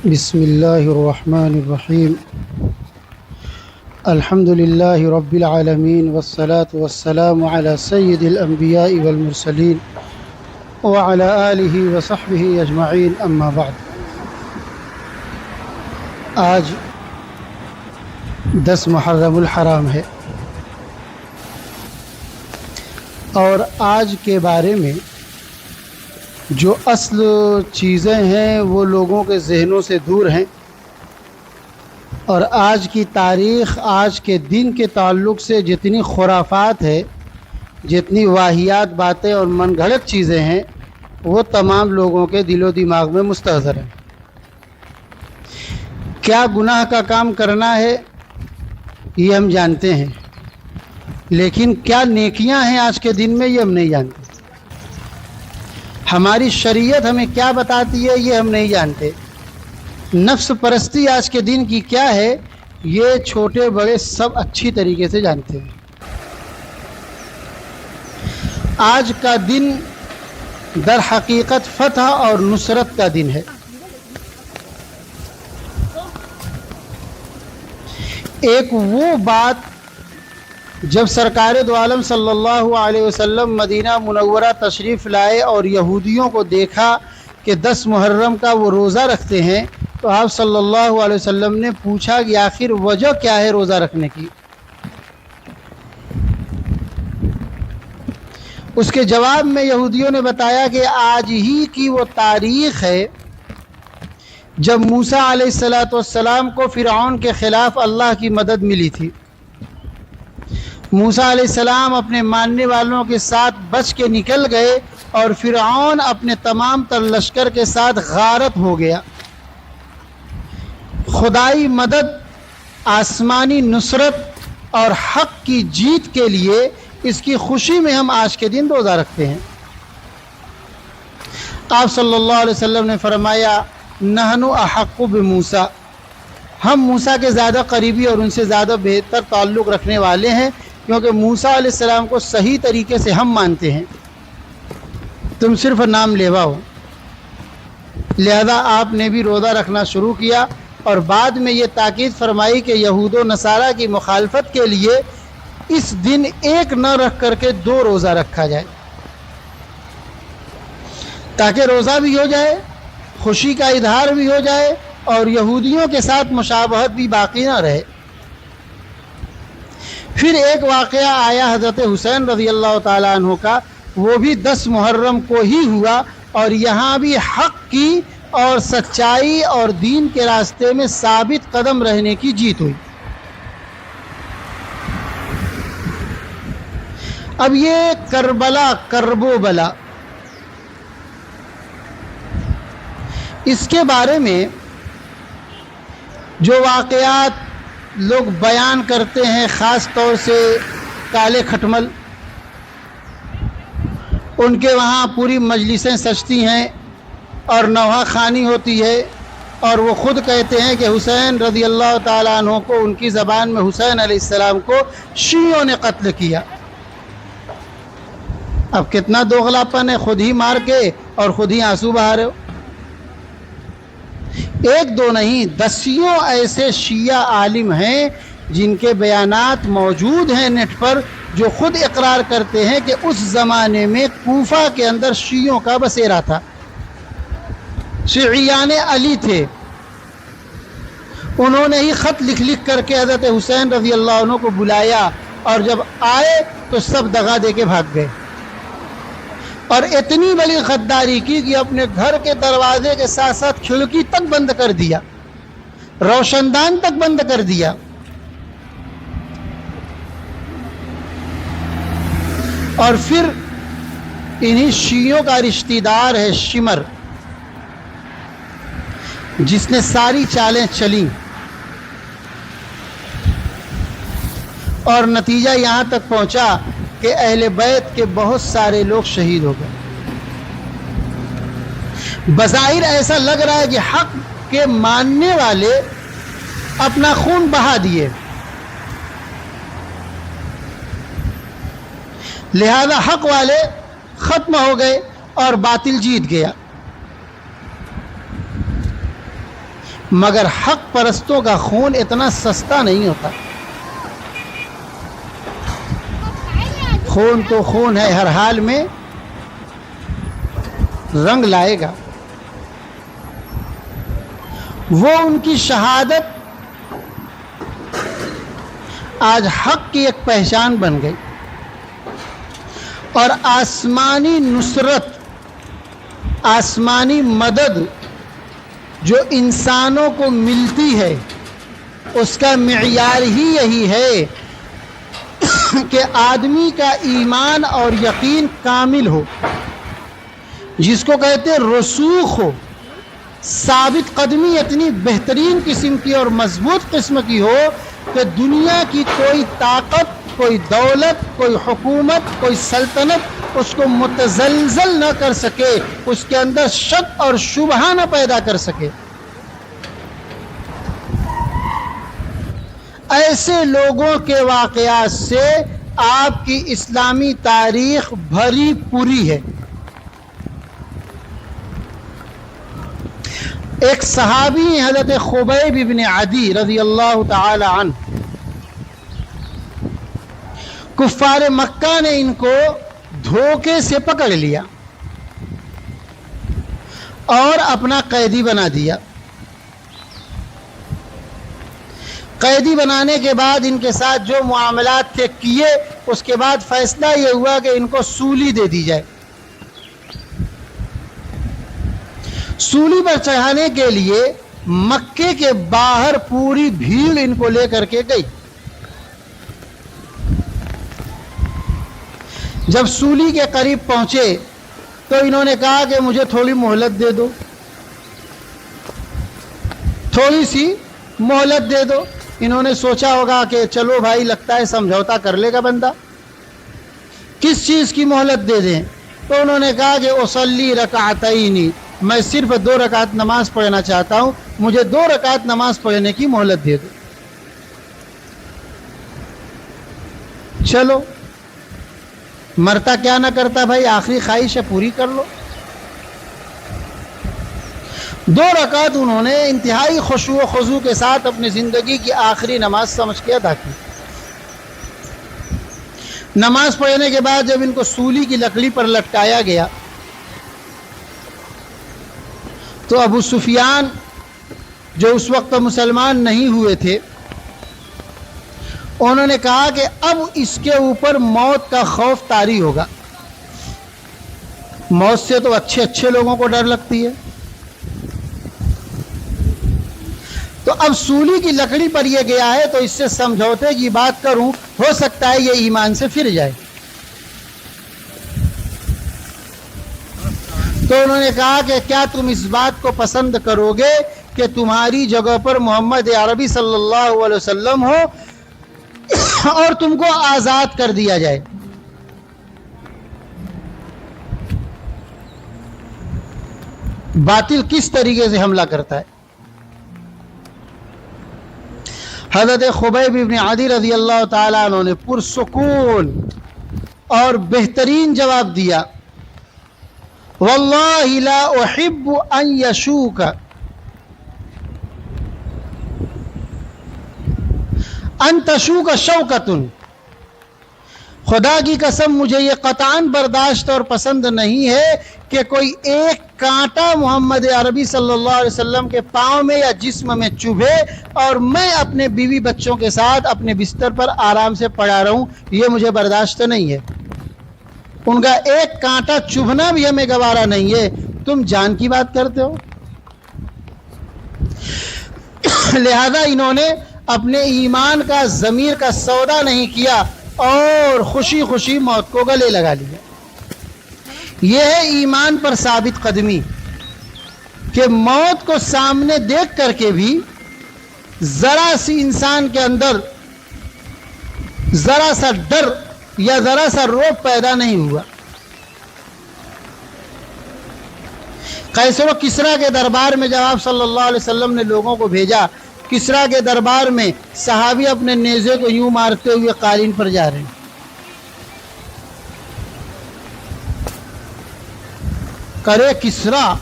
بسم اللہ الرحمن الرحیم الحمد للہ رب العالمین والصلاة والسلام علی سید الانبیاء والمرسلین وعلی آلہ وصحبہ اجمعین اما بعد۔ آج 10 محرم الحرام ہے اور آج کے بارے میں جو اصل چیزیں ہیں وہ لوگوں کے ذہنوں سے دور ہیں، اور آج کی تاریخ، آج کے دن کے تعلق سے جتنی خرافات ہے، جتنی واہیات باتیں اور من گھڑت چیزیں ہیں، وہ تمام لوگوں کے دل و دماغ میں مستحضر ہیں۔ کیا گناہ کا کام کرنا ہے یہ ہم جانتے ہیں، لیکن کیا نیکیاں ہیں آج کے دن میں یہ ہم نہیں جانتے۔ ہماری شریعت ہمیں کیا بتاتی ہے یہ ہم نہیں جانتے۔ نفس پرستی آج کے دن کی کیا ہے یہ چھوٹے بڑے سب اچھی طریقے سے جانتے ہیں۔ آج کا دن در حقیقت فتح اور نصرت کا دن ہے۔ ایک وہ بات جب سرکار دو عالم صلی اللہ علیہ وسلم مدینہ منورہ تشریف لائے اور یہودیوں کو دیکھا کہ 10 محرم کا وہ روزہ رکھتے ہیں، تو آپ صلی اللہ علیہ وسلم نے پوچھا کہ آخر وجہ کیا ہے روزہ رکھنے کی؟ اس کے جواب میں یہودیوں نے بتایا کہ آج ہی کی وہ تاریخ ہے جب موسیٰ علیہ السلام کو فرعون کے خلاف اللہ کی مدد ملی تھی۔ موسیٰ علیہ السلام اپنے ماننے والوں کے ساتھ بچ کے نکل گئے اور فرعون اپنے تمام تر لشکر کے ساتھ غارت ہو گیا۔ خدائی مدد، آسمانی نصرت اور حق کی جیت کے لیے اس کی خوشی میں ہم آج کے دن روزہ رکھتے ہیں۔ آپ صلی اللہ علیہ وسلم نے فرمایا، نحن احق بموسیٰ، ہم موسیٰ کے زیادہ قریبی اور ان سے زیادہ بہتر تعلق رکھنے والے ہیں، کیونکہ موسیٰ علیہ السلام کو صحیح طریقے سے ہم مانتے ہیں، تم صرف نام لیوا ہو۔ لہذا آپ نے بھی روزہ رکھنا شروع کیا اور بعد میں یہ تاکید فرمائی کہ یہود و نصارہ کی مخالفت کے لیے اس دن ایک نہ رکھ کر کے 2 روزہ رکھا جائے، تاکہ روزہ بھی ہو جائے، خوشی کا اظہار بھی ہو جائے اور یہودیوں کے ساتھ مشابہت بھی باقی نہ رہے۔ پھر ایک واقعہ آیا حضرت حسین رضی اللہ تعالیٰ عنہ کا، وہ بھی 10 محرم کو ہی ہوا، اور یہاں بھی حق کی اور سچائی اور دین کے راستے میں ثابت قدم رہنے کی جیت ہوئی۔ اب یہ کربلا، کرب و بلا، اس کے بارے میں جو واقعات لوگ بیان کرتے ہیں، خاص طور سے کالے کھٹمل، ان کے وہاں پوری مجلسیں سجتی ہیں اور نوحہ خوانی ہوتی ہے، اور وہ خود کہتے ہیں کہ حسین رضی اللہ تعالیٰ عنہ کو، ان کی زبان میں حسین علیہ السلام کو شیعوں نے قتل کیا۔ اب کتنا دوغلاپن ہے، خود ہی مار کے اور خود ہی آنسو بہا رہے ہو۔ ایک دو نہیں، 10 ایسے شیعہ عالم ہیں جن کے بیانات موجود ہیں نیٹ پر، جو خود اقرار کرتے ہیں کہ اس زمانے میں کوفہ کے اندر شیعوں کا بسیرا تھا، شیعیان علی تھے۔ انہوں نے ہی خط لکھ کر کے حضرت حسین رضی اللہ عنہ کو بلایا، اور جب آئے تو سب دغا دے کے بھاگ گئے، اور اتنی بڑی غداری کی کہ اپنے گھر کے دروازے کے ساتھ ساتھ کھڑکی تک بند کر دیا، روشن دان تک بند کر دیا۔ اور پھر انہی شیعوں کا رشتہ دار ہے شمر، جس نے ساری چالیں چلیں، اور نتیجہ یہاں تک پہنچا کہ اہل بیت کے بہت سارے لوگ شہید ہو گئے۔ بظاہر ایسا لگ رہا ہے کہ حق کے ماننے والے اپنا خون بہا دیے، لہذا حق والے ختم ہو گئے اور باطل جیت گیا۔ مگر حق پرستوں کا خون اتنا سستا نہیں ہوتا. خون تو خون ہے، ہر حال میں رنگ لائے گا. وہ ان کی شہادت آج حق کی ایک پہچان بن گئی، اور آسمانی نصرت، آسمانی مدد جو انسانوں کو ملتی ہے اس کا معیار ہی یہی ہے کہ آدمی کا ایمان اور یقین کامل ہو، جس کو کہتے ہیں رسوخ ہو، ثابت قدمی اتنی بہترین قسم کی اور مضبوط قسم کی ہو کہ دنیا کی کوئی طاقت، کوئی دولت، کوئی حکومت، کوئی سلطنت اس کو متزلزل نہ کر سکے، اس کے اندر شک اور شبہہ نہ پیدا کر سکے. ایسے لوگوں کے واقعات سے آپ کی اسلامی تاریخ بھری پوری ہے. ایک صحابی حضرت خبیب بن عدی رضی اللہ تعالی عنہ، کفار مکہ نے ان کو دھوکے سے پکڑ لیا اور اپنا قیدی بنا دیا. قیدی بنانے کے بعد ان کے ساتھ جو معاملات تھے کیے، اس کے بعد فیصلہ یہ ہوا کہ ان کو سولی دے دی جائے. سولی پر چڑھانے کے لیے مکے کے باہر پوری بھیڑ ان کو لے کر کے گئی. جب سولی کے قریب پہنچے تو انہوں نے کہا کہ مجھے تھوڑی مہلت دے دو، تھوڑی سی مہلت دے دو. انہوں نے سوچا ہوگا کہ چلو بھائی لگتا ہے سمجھوتا کر لے گا بندہ، کس چیز کی مہلت دے دیں؟ تو انہوں نے کہا کہ اصلی رکعتین، میں صرف 2 رکعت نماز پڑھنا چاہتا ہوں، مجھے 2 رکعت نماز پڑھنے کی مہلت دے دو. چلو مرتا کیا نہ کرتا بھائی، آخری خواہش ہے پوری کر لو. 2 رکعت انہوں نے انتہائی خشوع و خضوع کے ساتھ اپنی زندگی کی آخری نماز سمجھ کے ادا کی. نماز پڑھنے کے بعد جب ان کو سولی کی لکڑی پر لٹکایا گیا تو ابو سفیان جو اس وقت مسلمان نہیں ہوئے تھے، انہوں نے کہا کہ اب اس کے اوپر موت کا خوف طاری ہوگا. موت سے تو اچھے اچھے لوگوں کو ڈر لگتی ہے، تو اب سولی کی لکڑی پر یہ گیا ہے تو اس سے سمجھوتے کی بات کروں، ہو سکتا ہے یہ ایمان سے پھر جائے. تو انہوں نے کہا کہ کیا تم اس بات کو پسند کرو گے کہ تمہاری جگہ پر محمد عربی صلی اللہ علیہ وسلم ہو اور تم کو آزاد کر دیا جائے؟ باطل کس طریقے سے حملہ کرتا ہے. حضرت خبیب بن عدی رضی اللہ تعالی عنہ نے پرسکون اور بہترین جواب دیا، واللہ لا احب ان یشوک ان تشوک شوکۃ، خدا کی قسم مجھے یہ قطعاً برداشت اور پسند نہیں ہے کہ کوئی ایک کانٹا محمد عربی صلی اللہ علیہ وسلم کے پاؤں میں یا جسم میں چبھے اور میں اپنے بیوی بچوں کے ساتھ اپنے بستر پر آرام سے پڑا رہوں، یہ مجھے برداشت نہیں ہے. ان کا ایک کانٹا چبھنا بھی ہمیں گوارا نہیں ہے، تم جان کی بات کرتے ہو. لہذا انہوں نے اپنے ایمان کا، ضمیر کا سودا نہیں کیا اور خوشی خوشی موت کو گلے لگا لیا. یہ ہے ایمان پر ثابت قدمی کہ موت کو سامنے دیکھ کر کے بھی ذرا سی انسان کے اندر ذرا سا ڈر یا ذرا سا روب پیدا نہیں ہوا. قیصر و کسریٰ کے دربار میں جب آپ صلی اللہ علیہ وسلم نے لوگوں کو بھیجا، کسریٰ کے دربار میں صحابی اپنے نیزے کو یوں مارتے ہوئے قالین پر جا رہے ہیں. کرے کسریٰ،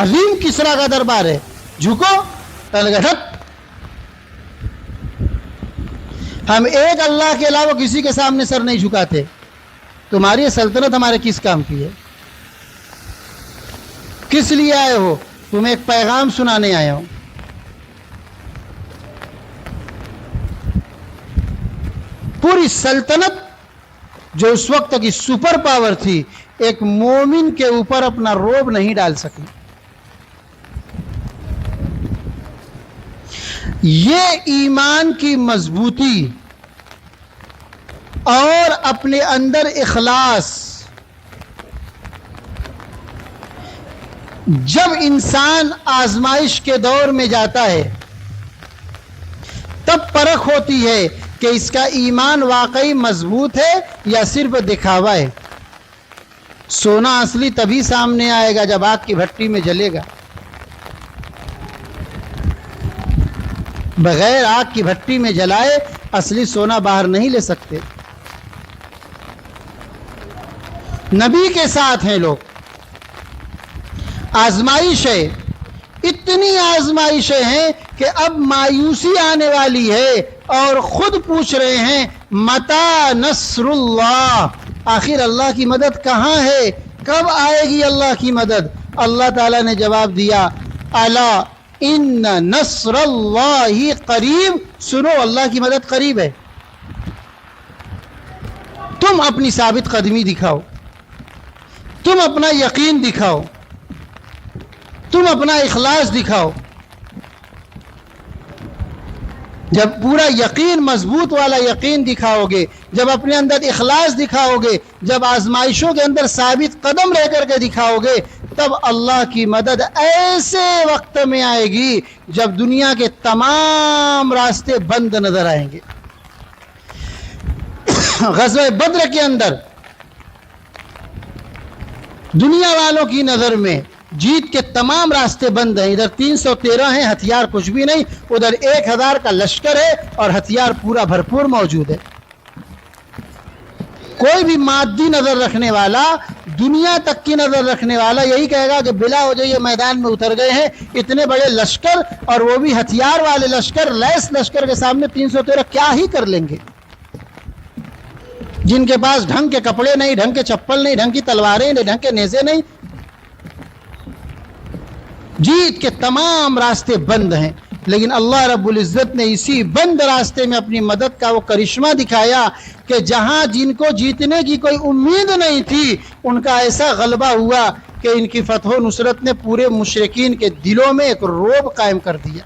عظیم کسریٰ کا دربار ہے، جھکو. ہم ایک اللہ کے علاوہ کسی کے سامنے سر نہیں جھکاتے. تمہاری سلطنت ہمارے کس کام کی ہے؟ کس لیے آئے ہو؟ تمہیں ایک پیغام سنانے آیا ہوں. پوری سلطنت جو اس وقت کی سپر پاور تھی، ایک مومن کے اوپر اپنا روب نہیں ڈال سکی. یہ ایمان کی مضبوطی اور اپنے اندر اخلاص جب انسان آزمائش کے دور میں جاتا ہے تب پرکھ ہوتی ہے کہ اس کا ایمان واقعی مضبوط ہے یا صرف دکھاوا ہے. سونا اصلی تبھی سامنے آئے گا جب آگ کی بھٹی میں جلے گا. بغیر آگ کی بھٹی میں جلائے اصلی سونا باہر نہیں لے سکتے. نبی کے ساتھ ہیں لوگ. آزمائش ہے، اتنی آزمائشیں ہیں کہ اب مایوسی آنے والی ہے اور خود پوچھ رہے ہیں متی نصر اللہ، آخر اللہ کی مدد کہاں ہے، کب آئے گی اللہ کی مدد؟ اللہ تعالیٰ نے جواب دیا الا ان نصر اللہ قریب، سنو اللہ کی مدد قریب ہے. تم اپنی ثابت قدمی دکھاؤ، تم اپنا یقین دکھاؤ، تم اپنا اخلاص دکھاؤ. جب پورا یقین، مضبوط والا یقین دکھاؤ گے، جب اپنے اندر اخلاص دکھاؤ گے، جب آزمائشوں کے اندر ثابت قدم رہ کر کے دکھاؤ گے، تب اللہ کی مدد ایسے وقت میں آئے گی جب دنیا کے تمام راستے بند نظر آئیں گے. غزوہ بدر کے اندر دنیا والوں کی نظر میں جیت کے تمام راستے بند ہیں. ادھر 313 ہیں، ہتھیار کچھ بھی نہیں، ادھر 1000 کا لشکر ہے اور ہتھیار پورا بھرپور موجود ہے. کوئی بھی مادی نظر رکھنے والا، دنیا تک کی نظر رکھنے والا یہی کہے گا کہ بلا ہو جائے، میدان میں اتر گئے ہیں اتنے بڑے لشکر، اور وہ بھی ہتھیار والے لشکر، لیس لشکر کے سامنے 313 کیا ہی کر لیں گے؟ جن کے پاس ڈھنگ کے کپڑے نہیں، ڈھنگ کے چپل نہیں، ڈھنگ کی تلواریں نہیں، ڈھنگ کے نیزے نہیں. جیت کے تمام راستے بند ہیں، لیکن اللہ رب العزت نے اسی بند راستے میں اپنی مدد کا وہ کرشمہ دکھایا کہ جہاں جن کو جیتنے کی کوئی امید نہیں تھی ان کا ایسا غلبہ ہوا کہ ان کی فتح و نصرت نے پورے مشرکین کے دلوں میں ایک رعب قائم کر دیا.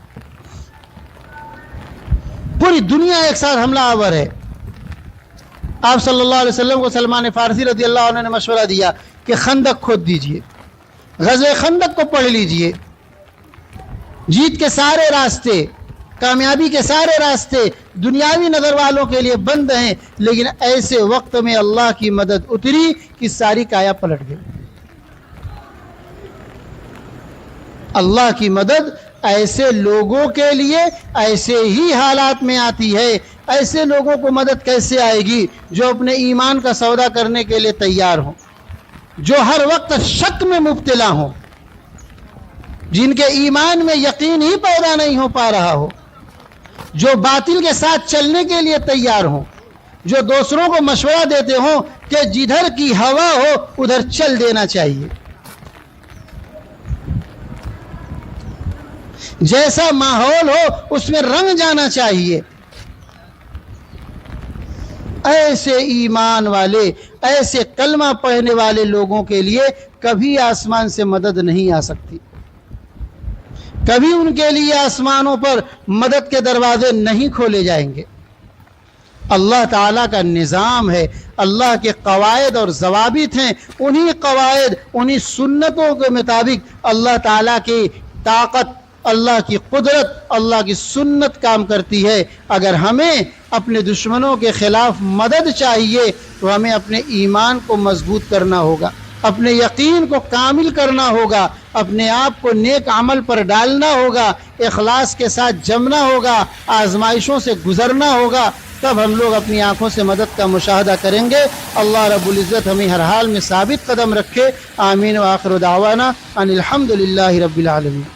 پوری دنیا ایک ساتھ حملہ آور ہے. آپ صلی اللہ علیہ وسلم کو سلمان فارسی رضی اللہ عنہ نے مشورہ دیا کہ خندق کھود دیجئے، غزوہ خندق کو پڑھ لیجئے. جیت کے سارے راستے، کامیابی کے سارے راستے دنیاوی نظر والوں کے لیے بند ہیں، لیکن ایسے وقت میں اللہ کی مدد اتری کہ ساری کایا پلٹ گئی. اللہ کی مدد ایسے لوگوں کے لیے ایسے ہی حالات میں آتی ہے. ایسے لوگوں کو مدد کیسے آئے گی جو اپنے ایمان کا سودا کرنے کے لیے تیار ہوں، جو ہر وقت شک میں مبتلا ہوں، جن کے ایمان میں یقین ہی پیدا نہیں ہو پا رہا ہو، جو باطل کے ساتھ چلنے کے لیے تیار ہوں، جو دوسروں کو مشورہ دیتے ہوں کہ جدھر کی ہوا ہو ادھر چل دینا چاہیے، جیسا ماحول ہو اس میں رنگ جانا چاہیے. ایسے ایمان والے، ایسے کلمہ پڑھنے والے لوگوں کے لیے کبھی آسمان سے مدد نہیں آ سکتی، کبھی ان کے لیے آسمانوں پر مدد کے دروازے نہیں کھولے جائیں گے. اللہ تعالیٰ کا نظام ہے، اللہ کے قواعد اور ضوابط ہیں، انہی قواعد، انہی سنتوں کے مطابق اللہ تعالیٰ کی طاقت، اللہ کی قدرت، اللہ کی سنت کام کرتی ہے. اگر ہمیں اپنے دشمنوں کے خلاف مدد چاہیے تو ہمیں اپنے ایمان کو مضبوط کرنا ہوگا، اپنے یقین کو کامل کرنا ہوگا، اپنے آپ کو نیک عمل پر ڈالنا ہوگا، اخلاص کے ساتھ جمنا ہوگا، آزمائشوں سے گزرنا ہوگا، تب ہم لوگ اپنی آنکھوں سے مدد کا مشاہدہ کریں گے. اللہ رب العزت ہمیں ہر حال میں ثابت قدم رکھے. آمین. وآخر دعوانا ان الحمد للہ رب العالمین.